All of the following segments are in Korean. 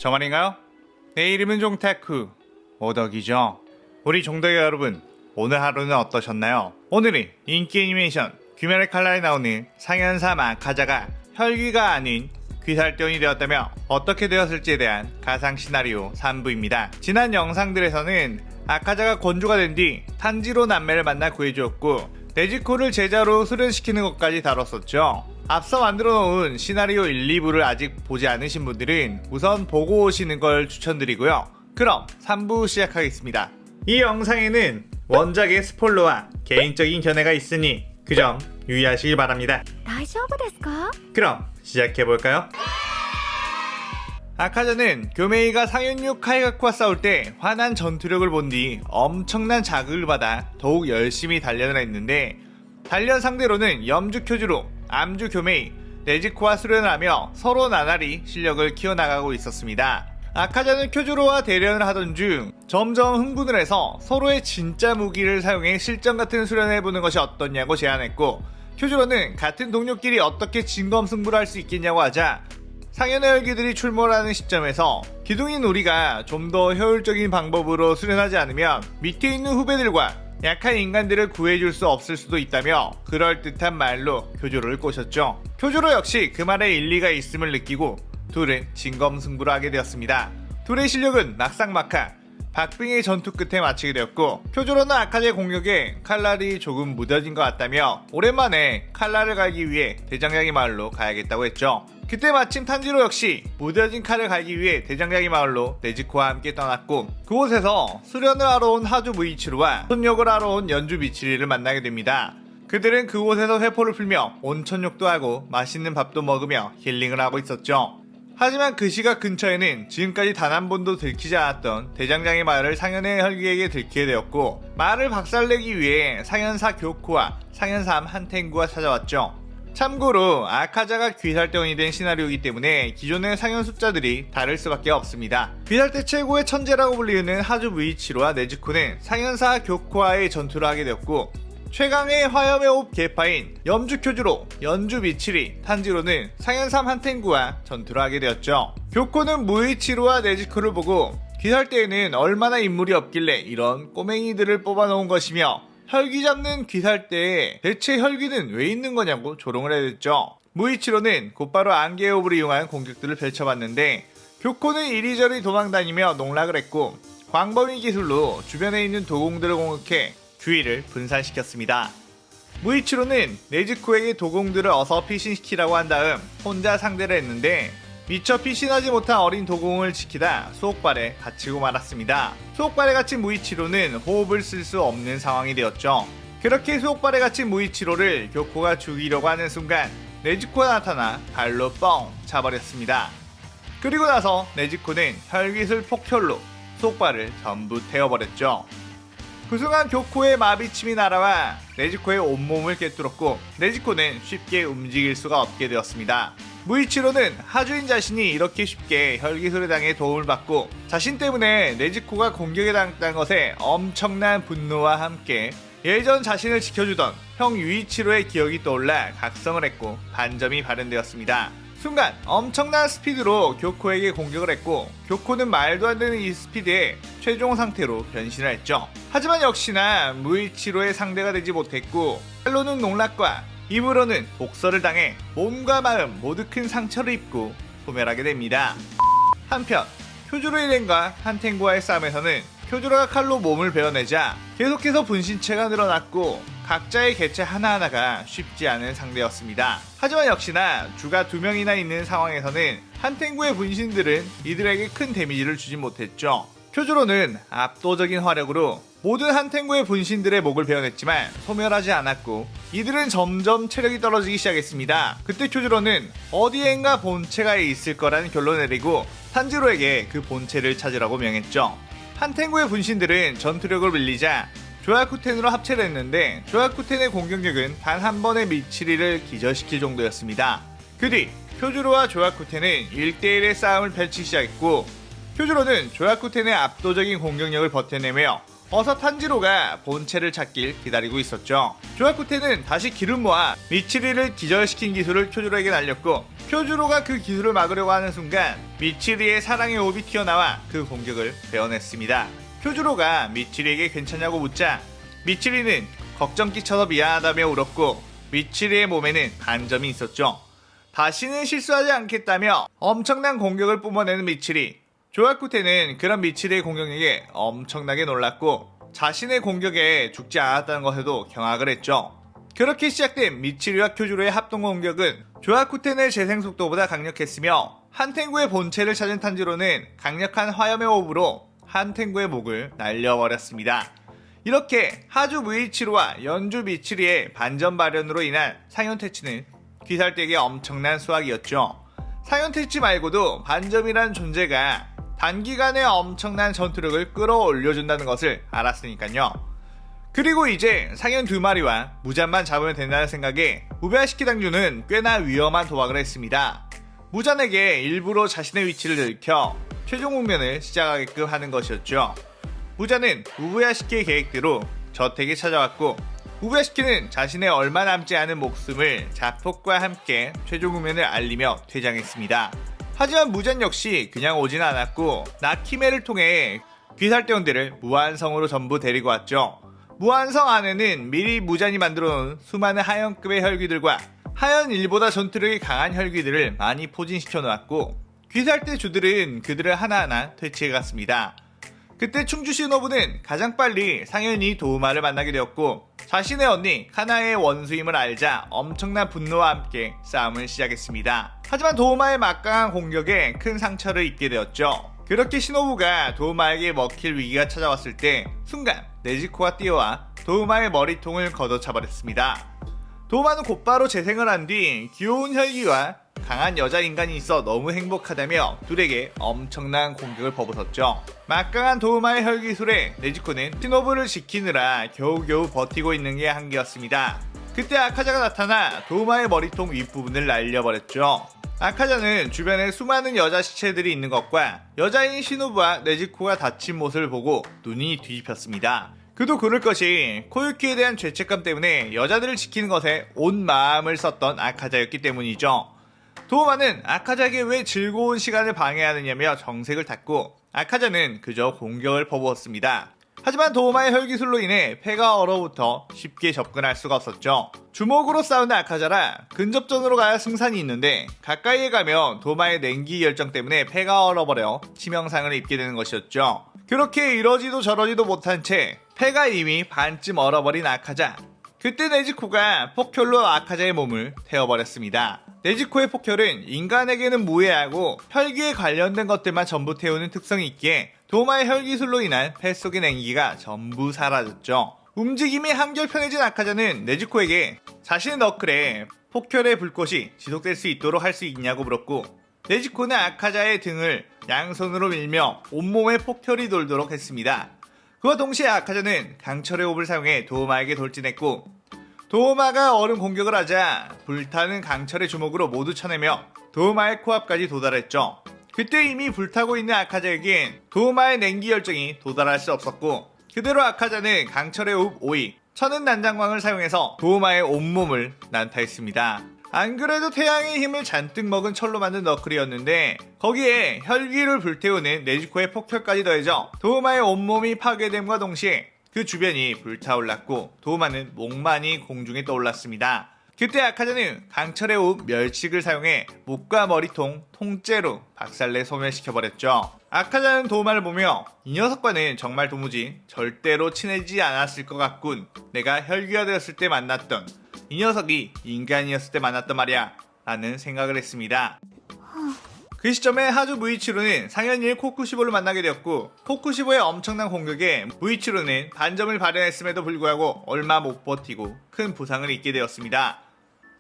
저 말인가요? 내 이름은 종타쿠 오덕이죠. 우리 종덕이 여러분, 오늘 하루는 어떠셨나요? 오늘은 인기 애니메이션 귀멸의 칼날에 나오는 상현삼 아카자가 혈귀가 아닌 귀살대원이 되었다며 어떻게 되었을지에 대한 가상 시나리오 3부입니다. 지난 영상들에서는 아카자가 건조가 된 뒤 탄지로 남매를 만나 구해주었고 네지코를 제자로 수련시키는 것까지 다뤘었죠. 앞서 만들어 놓은 시나리오 1, 2부를 아직 보지 않으신 분들은 우선 보고 오시는 걸 추천드리고요. 그럼 3부 시작하겠습니다. 이 영상에는 원작의 스포일러와 개인적인 견해가 있으니 그 점 유의하시길 바랍니다. 大丈夫ですか? 그럼 시작해볼까요? 아카자는 교메이가 상현육 카이가쿠와 싸울 때 환한 전투력을 본 뒤 엄청난 자극을 받아 더욱 열심히 단련을 했는데, 단련 상대로는 염주 쿄주로, 암주 교메이, 네지코와 수련을 하며 서로 나날이 실력을 키워나가고 있었습니다. 아카자는 쿄주로와 대련을 하던 중 점점 흥분을 해서 서로의 진짜 무기를 사용해 실전 같은 수련을 해보는 것이 어떻냐고 제안했고, 쿄주로는 같은 동료끼리 어떻게 진검승부를 할 수 있겠냐고 하자 상현의 혈기들이 출몰하는 시점에서 기둥인 우리가 좀 더 효율적인 방법으로 수련하지 않으면 밑에 있는 후배들과 약한 인간들을 구해줄 수 없을 수도 있다며 그럴듯한 말로 쿄주로를 꼬셨죠. 쿄주로 역시 그 말에 일리가 있음을 느끼고 둘은 진검승부를 하게 되었습니다. 둘의 실력은 막상막하 박빙의 전투 끝에 마치게 되었고, 쿄주로는 아카자의 공격에 칼날이 조금 무뎌진 것 같다며 오랜만에 칼날을 갈기 위해 대장장이 마을로 가야겠다고 했죠. 그때 마침 탄지로 역시 무뎌진 칼을 갈기 위해 대장장이 마을로 네지코와 함께 떠났고, 그곳에서 수련을 하러 온 하주 무이치루와 손욕을 하러 온 연주 미치리를 만나게 됩니다. 그들은 그곳에서 회포를 풀며 온천욕도 하고 맛있는 밥도 먹으며 힐링을 하고 있었죠. 하지만 그 시각 근처에는 지금까지 단 한 번도 들키지 않았던 대장장이 마을을 상현의 혈기에게 들키게 되었고, 마을을 박살내기 위해 상현사 교코와 상현삼 한탱구가 찾아왔죠. 참고로 아카자가 귀살대원이 된 시나리오이기 때문에 기존의 상현 숫자들이 다를 수밖에 없습니다. 귀살대 최고의 천재라고 불리는 하주 무이치로와 네즈코는 상현사 교코와의 전투를 하게 되었고, 최강의 화염의 호흡 계파인 염주 쿄주로, 연주 미치리, 탄지로는 상현삼 한탱구와 전투를 하게 되었죠. 교코는 무이치로와 네지코를 보고 귀살대에는 얼마나 인물이 없길래 이런 꼬맹이들을 뽑아놓은 것이며, 혈기 잡는 귀살대에 대체 혈기는 왜 있는 거냐고 조롱을 해댔죠. 무이치로는 곧바로 안개의 호흡을 이용한 공격들을 펼쳐봤는데, 교코는 이리저리 도망다니며 농락을 했고, 광범위 기술로 주변에 있는 도공들을 공격해 주위를 분산시켰습니다. 무이치로는 네즈코에게 도공들을 어서 피신시키라고 한 다음 혼자 상대를 했는데, 미처 피신하지 못한 어린 도공을 지키다 수옥발에 갇히고 말았습니다. 수옥발에 갇힌 무이치로는 호흡을 쓸 수 없는 상황이 되었죠. 그렇게 수옥발에 갇힌 무이치로를 교코가 죽이려고 하는 순간 네즈코가 나타나 발로 뻥 차버렸습니다. 그리고 나서 네즈코는 혈기술 폭혈로 수옥발을 전부 태워버렸죠. 그 순간 교코의 마비침이 날아와 네지코의 온몸을 꿰뚫었고, 네지코는 쉽게 움직일 수가 없게 되었습니다. 무이치로는 하주인 자신이 이렇게 쉽게 혈기술에 당해 도움을 받고 자신 때문에 네지코가 공격에 당했다는 것에 엄청난 분노와 함께 예전 자신을 지켜주던 형 유이치로의 기억이 떠올라 각성을 했고 반점이 발현되었습니다. 순간 엄청난 스피드로 교코에게 공격을 했고, 교코는 말도 안 되는 이 스피드에 최종 상태로 변신을 했죠. 하지만 역시나 무이치로의 상대가 되지 못했고, 팔로는 농락과 입으로는 복서를 당해 몸과 마음 모두 큰 상처를 입고 소멸하게 됩니다. 한편 쿄주로의 렌과 한탱구와의 싸움에서는 쿄주로가 칼로 몸을 베어내자 계속해서 분신체가 늘어났고 각자의 개체 하나하나가 쉽지 않은 상대였습니다. 하지만 역시나 주가 2명이나 있는 상황에서는 한탱구의 분신들은 이들에게 큰 데미지를 주지 못했죠. 쿄주로는 압도적인 화력으로 모든 한탱구의 분신들의 목을 베어냈지만 소멸하지 않았고, 이들은 점점 체력이 떨어지기 시작했습니다. 그때 쿄주로는 어디엔가 본체가 있을 거라는 결론을 내리고 탄지로에게 그 본체를 찾으라고 명했죠. 한탱구의 분신들은 전투력을 빌리자 조야쿠텐으로 합체를 했는데, 조야쿠텐의 공격력은 단 한 번의 미치리를 기절시킬 정도였습니다. 그 뒤 쿄주로와 조야쿠텐은 1대1의 싸움을 펼치기 시작했고, 쿄주로는 조야쿠텐의 압도적인 공격력을 버텨내며 어서 탄지로가 본체를 찾길 기다리고 있었죠. 조야쿠텐은 다시 기름 모아 미치리를 기절시킨 기술을 쿄주로에게 날렸고, 쿄주로가 그 기술을 막으려고 하는 순간 미치리의 사랑의 호흡이 튀어나와 그 공격을 베어냈습니다. 쿄주로가 미치리에게 괜찮냐고 묻자 미치리는 걱정 끼쳐서 미안하다며 울었고 미치리의 몸에는 반점이 있었죠. 다시는 실수하지 않겠다며 엄청난 공격을 뿜어내는 미치리. 조야쿠테는 그런 미치리의 공격력에 엄청나게 놀랐고 자신의 공격에 죽지 않았다는 것에도 경악을 했죠. 그렇게 시작된 미치리와 쿄주로의 합동 공격은 조야쿠텐의 재생 속도보다 강력했으며 한텐구의 본체를 찾은 탄지로는 강력한 화염의 호흡으로 한텐구의 목을 날려버렸습니다. 이렇게 하주 무이치로와 연주 미치리의 반전 발현으로 인한 상현태치는 귀살댁의 엄청난 수확이었죠. 상현태치 말고도 반점이라는 존재가 단기간에 엄청난 전투력을 끌어올려준다는 것을 알았으니까요. 그리고 이제 상현 2마리와 무잔만 잡으면 된다는 생각에 우베야시키 당주는 꽤나 위험한 도박을 했습니다. 무잔에게 일부러 자신의 위치를 들켜 최종 국면을 시작하게끔 하는 것이었죠. 무잔은 우베야시키의 계획대로 저택에 찾아왔고 우베야시키는 자신의 얼마 남지 않은 목숨을 자폭과 함께 최종 국면을 알리며 퇴장했습니다. 하지만 무잔 역시 그냥 오진 않았고 나키메를 통해 귀살대원들을 무한성으로 전부 데리고 왔죠. 무한성 안에는 미리 무잔이 만들어놓은 수많은 하연급의 혈귀들과 하연 1보다 전투력이 강한 혈귀들을 많이 포진시켜 놓았고 귀살대 주들은 그들을 하나하나 퇴치해갔습니다. 그때 충주 시노부는 가장 빨리 상현이 도우마를 만나게 되었고 자신의 언니 카나의 원수임을 알자 엄청난 분노와 함께 싸움을 시작했습니다. 하지만 도우마의 막강한 공격에 큰 상처를 입게 되었죠. 그렇게 시노부가 도우마에게 먹힐 위기가 찾아왔을 때 순간 네지코가 뛰어와 도우마의 머리통을 걷어차버렸습니다. 도우마는 곧바로 재생을 한 뒤 귀여운 혈기와 강한 여자 인간이 있어 너무 행복하다며 둘에게 엄청난 공격을 퍼붓었죠. 막강한 도우마의 혈기술에 네지코는 시노부를 지키느라 겨우겨우 버티고 있는 게 한계였습니다. 그때 아카자가 나타나 도우마의 머리통 윗부분을 날려버렸죠. 아카자는 주변에 수많은 여자 시체들이 있는 것과 여자인 시노부와 네지코가 다친 모습을 보고 눈이 뒤집혔습니다. 그도 그럴 것이 코유키에 대한 죄책감 때문에 여자들을 지키는 것에 온 마음을 썼던 아카자였기 때문이죠. 도우마는 아카자에게 왜 즐거운 시간을 방해하느냐며 정색을 탔고 아카자는 그저 공격을 퍼부었습니다. 하지만 도우마의 혈기술로 인해 패가 얼어붙어 쉽게 접근할 수가 없었죠. 주먹으로 싸우는 아카자라 근접전으로 가야 승산이 있는데 가까이에 가면 도우마의 냉기 열정 때문에 패가 얼어버려 치명상을 입게 되는 것이었죠. 그렇게 이러지도 저러지도 못한 채 패가 이미 반쯤 얼어버린 아카자. 그때 네지코가 폭혈로 아카자의 몸을 태워버렸습니다. 네지코의 폭혈은 인간에게는 무해하고 혈기에 관련된 것들만 전부 태우는 특성이 있기에 도우마의 혈기술로 인한 폐 속의 냉기가 전부 사라졌죠. 움직임이 한결 편해진 아카자는 네지코에게 자신의 너클에 폭혈의 불꽃이 지속될 수 있도록 할 수 있냐고 물었고 네지코는 아카자의 등을 양손으로 밀며 온몸에 폭혈이 돌도록 했습니다. 그와 동시에 아카자는 강철의 호흡을 사용해 도우마에게 돌진했고 도우마가 얼음 공격을 하자 불타는 강철의 주먹으로 모두 쳐내며 도우마의 코앞까지 도달했죠. 그때 이미 불타고 있는 아카자에겐 도우마의 냉기 열정이 도달할 수 없었고 그대로 아카자는 강철의 호흡 5위 천은 난장광을 사용해서 도우마의 온몸을 난타했습니다. 안 그래도 태양의 힘을 잔뜩 먹은 철로 만든 너클이었는데 거기에 혈기를 불태우는 네지코의 폭혈까지 더해져 도우마의 온몸이 파괴됨과 동시에 그 주변이 불타올랐고 도우마는 몽만이 공중에 떠올랐습니다. 그때 아카자는 강철의 호흡 멸치를 사용해 목과 머리통 통째로 박살내 소멸시켜버렸죠. 아카자는 도우마를 보며 이 녀석과는 정말 도무지 절대로 친해지지 않았을 것 같군. 내가 혈귀가 되었을 때 만났던 이 녀석이 인간이었을 때 만났단 말이야 라는 생각을 했습니다. 그 시점에 하주 무이치로는 상현일 코쿠시보를 만나게 되었고 코쿠시보의 엄청난 공격에 무이치로는 반점을 발현했음에도 불구하고 얼마 못 버티고 큰 부상을 입게 되었습니다.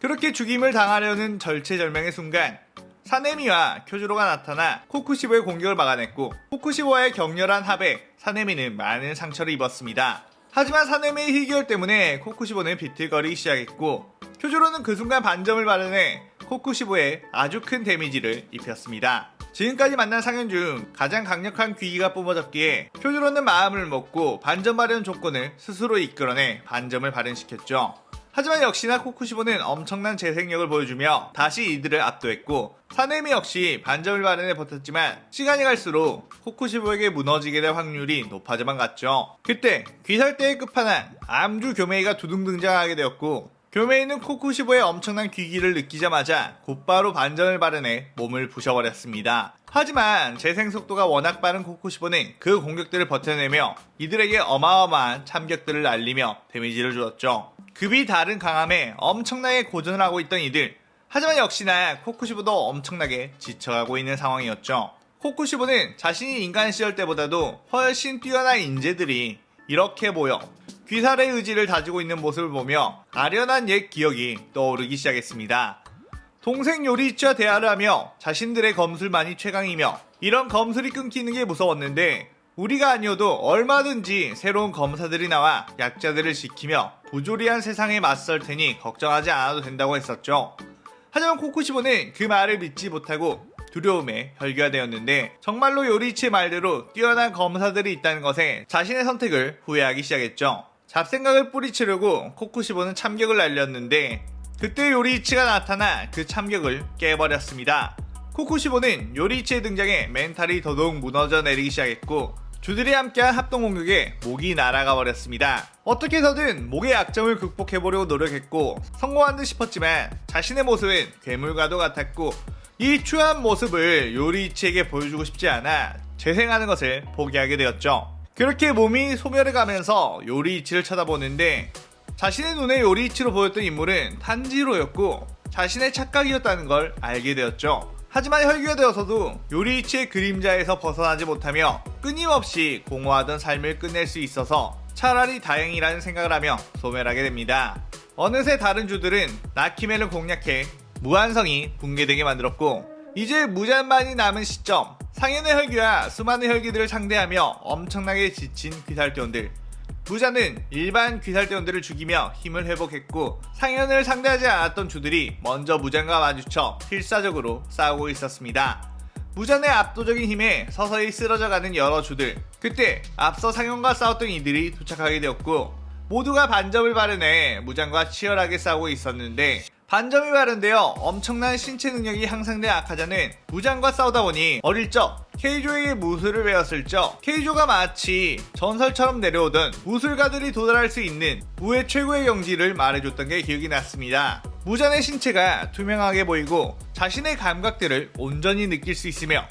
그렇게 죽임을 당하려는 절체절명의 순간 사네미와 쿄주로가 나타나 코쿠시보의 공격을 막아냈고 코쿠시보와의 격렬한 합에 사네미는 많은 상처를 입었습니다. 하지만 사네미의 희귀혈 때문에 코쿠시보는 비틀거리기 시작했고 쿄주로는 그 순간 반점을 발현해 코쿠시보에 아주 큰 데미지를 입혔습니다. 지금까지 만난 상현 중 가장 강력한 귀기가 뿜어졌기에 쿄주로는 마음을 먹고 반점 발현 조건을 스스로 이끌어내 반점을 발현시켰죠. 하지만 역시나 코쿠시보는 엄청난 재생력을 보여주며 다시 이들을 압도했고, 사네미 역시 반점을 발현해 버텼지만 시간이 갈수록 코쿠시보에게 무너지게 될 확률이 높아져만 갔죠. 그때 귀살대의 끝판왕 암주 교메이가 두둥 등장하게 되었고, 교메이는 코쿠시보의 엄청난 귀기를 느끼자마자 곧바로 반전을 발현해 몸을 부셔버렸습니다. 하지만 재생 속도가 워낙 빠른 코쿠시보는 그 공격들을 버텨내며 이들에게 어마어마한 참격들을 날리며 데미지를 주었죠. 급이 다른 강함에 엄청나게 고전을 하고 있던 이들. 하지만 역시나 코쿠시보도 엄청나게 지쳐가고 있는 상황이었죠. 코쿠시보는 자신이 인간 시절 때보다도 훨씬 뛰어난 인재들이 이렇게 모여 귀살의 의지를 다지고 있는 모습을 보며 아련한 옛 기억이 떠오르기 시작했습니다. 동생 요리치와 대화를 하며 자신들의 검술만이 최강이며 이런 검술이 끊기는 게 무서웠는데 우리가 아니어도 얼마든지 새로운 검사들이 나와 약자들을 지키며 부조리한 세상에 맞설 테니 걱정하지 않아도 된다고 했었죠. 하지만 코쿠시보는 그 말을 믿지 못하고 두려움에 혈기화되었는데 정말로 요리치의 말대로 뛰어난 검사들이 있다는 것에 자신의 선택을 후회하기 시작했죠. 잡생각을 뿌리치려고 코쿠시보는 참격을 날렸는데 그때 요리이치가 나타나 그 참격을 깨버렸습니다. 코쿠시보는 요리이치의 등장에 멘탈이 더더욱 무너져 내리기 시작했고 주들이 함께한 합동공격에 목이 날아가 버렸습니다. 어떻게 해서든 목의 약점을 극복해보려고 노력했고 성공한 듯 싶었지만 자신의 모습은 괴물과도 같았고 이 추한 모습을 요리이치에게 보여주고 싶지 않아 재생하는 것을 포기하게 되었죠. 그렇게 몸이 소멸해가면서 요리이치를 쳐다보는데 자신의 눈에 요리이치로 보였던 인물은 탄지로였고 자신의 착각이었다는 걸 알게 되었죠. 하지만 혈기가 되어서도 요리이치의 그림자에서 벗어나지 못하며 끊임없이 공허하던 삶을 끝낼 수 있어서 차라리 다행이라는 생각을 하며 소멸하게 됩니다. 어느새 다른 주들은 나키멜을 공략해 무한성이 붕괴되게 만들었고 이제 무잔만이 남은 시점, 상현의 혈기와 수많은 혈기들을 상대하며 엄청나게 지친 귀살대원들. 무자는 일반 귀살대원들을 죽이며 힘을 회복했고 상현을 상대하지 않았던 주들이 먼저 무잔과 마주쳐 필사적으로 싸우고 있었습니다. 무잔의 압도적인 힘에 서서히 쓰러져가는 여러 주들. 그때 앞서 상현과 싸웠던 이들이 도착하게 되었고 모두가 반점을 발현해 무잔과 치열하게 싸우고 있었는데 반점이 발현되어 엄청난 신체 능력이 향상된 아카자는 무장과 싸우다 보니 어릴 적 케이조에게 무술을 배웠을 적 케이조가 마치 전설처럼 내려오던 무술가들이 도달할 수 있는 무의 최고의 경지를 말해줬던 게 기억이 났습니다. 무잔의 신체가 투명하게 보이고 자신의 감각들을 온전히 느낄 수 있으며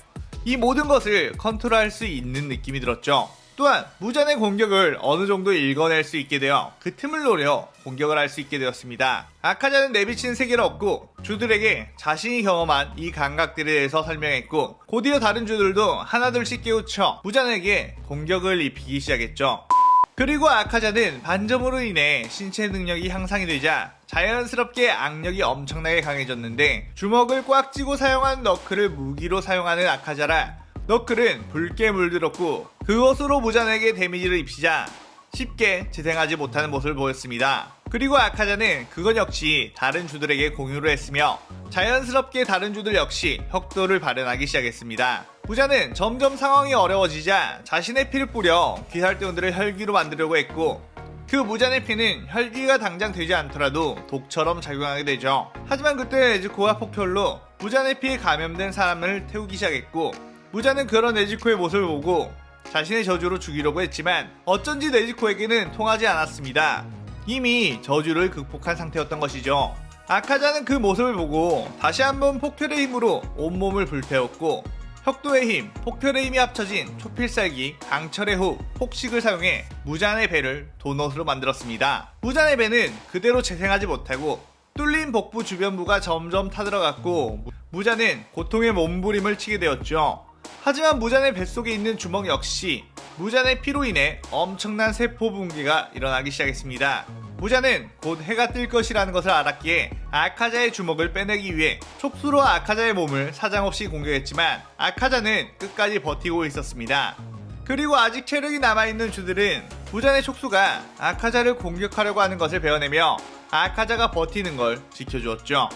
이 모든 것을 컨트롤할 수 있는 느낌이 들었죠. 또한 무잔의 공격을 어느 정도 읽어낼 수 있게 되어 그 틈을 노려 공격을 할 수 있게 되었습니다. 아카자는 내비치는 세계를 얻고 주들에게 자신이 경험한 이 감각들에 대해서 설명했고 곧이어 다른 주들도 하나둘씩 깨우쳐 무잔에게 공격을 입히기 시작했죠. 그리고 아카자는 반점으로 인해 신체 능력이 향상이 되자 자연스럽게 악력이 엄청나게 강해졌는데 주먹을 꽉 쥐고 사용한 너클을 무기로 사용하는 아카자라 너클은 붉게 물들었고 그것으로 무잔에게 데미지를 입히자 쉽게 재생하지 못하는 모습을 보였습니다. 그리고 아카자는 그것 역시 다른 주들에게 공유를 했으며 자연스럽게 다른 주들 역시 혁도를 발현하기 시작했습니다. 무잔은 점점 상황이 어려워지자 자신의 피를 뿌려 귀살대원들을 혈기로 만들려고 했고 그 무잔의 피는 혈기가 당장 되지 않더라도 독처럼 작용하게 되죠. 하지만 그때 네즈코와 폭혈로 무잔의 피에 감염된 사람을 태우기 시작했고 무자는 그런 네지코의 모습을 보고 자신의 저주로 죽이려고 했지만 어쩐지 네지코에게는 통하지 않았습니다. 이미 저주를 극복한 상태였던 것이죠. 아카자는 그 모습을 보고 다시 한번 폭혈의 힘으로 온몸을 불태웠고 혁도의 힘, 폭혈의 힘이 합쳐진 초필살기, 강철의 호흡, 폭식을 사용해 무잔의 배를 도넛으로 만들었습니다. 무잔의 배는 그대로 재생하지 못하고 뚫린 복부 주변부가 점점 타들어갔고 무잔은 고통의 몸부림을 치게 되었죠. 하지만 무잔의 뱃속에 있는 주먹 역시 무잔의 피로 인해 엄청난 세포 붕괴가 일어나기 시작했습니다. 무잔은 곧 해가 뜰 것이라는 것을 알았기에 아카자의 주먹을 빼내기 위해 촉수로 아카자의 몸을 사정없이 공격했지만 아카자는 끝까지 버티고 있었습니다. 그리고 아직 체력이 남아있는 주들은 무잔의 촉수가 아카자를 공격하려고 하는 것을 베어내며 아카자가 버티는 걸 지켜주었죠.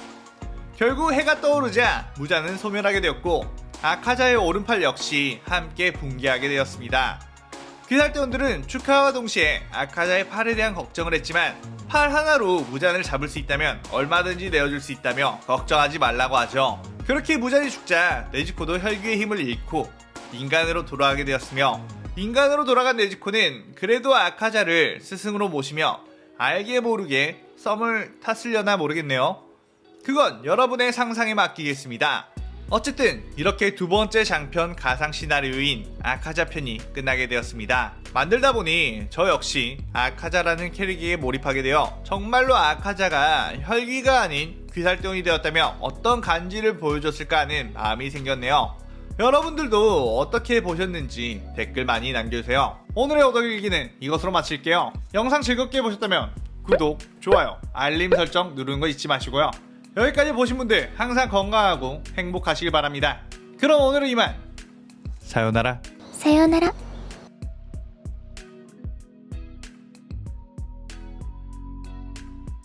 결국 해가 떠오르자 무잔은 소멸하게 되었고 아카자의 오른팔 역시 함께 붕괴하게 되었습니다. 귀살대원들은 축하와 동시에 아카자의 팔에 대한 걱정을 했지만 팔 하나로 무잔을 잡을 수 있다면 얼마든지 내어줄 수 있다며 걱정하지 말라고 하죠. 그렇게 무잔이 죽자 네즈코도 혈기의 힘을 잃고 인간으로 돌아가게 되었으며, 인간으로 돌아간 네즈코는 그래도 아카자를 스승으로 모시며 알게 모르게 썸을 탔으려나 모르겠네요. 그건 여러분의 상상에 맡기겠습니다. 어쨌든 이렇게 두 번째 장편 가상 시나리오인 아카자 편이 끝나게 되었습니다. 만들다 보니 저 역시 아카자라는 캐릭에 몰입하게 되어 정말로 아카자가 혈기가 아닌 귀살병이 되었다면 어떤 간지를 보여줬을까 하는 마음이 생겼네요. 여러분들도 어떻게 보셨는지 댓글 많이 남겨주세요. 오늘의 오덕일기는 이것으로 마칠게요. 영상 즐겁게 보셨다면 구독, 좋아요, 알림 설정 누르는 거 잊지 마시고요. 여기까지 보신 분들 항상 건강하고 행복하시길 바랍니다. 그럼 오늘은 이만. 사요나라.さようなら。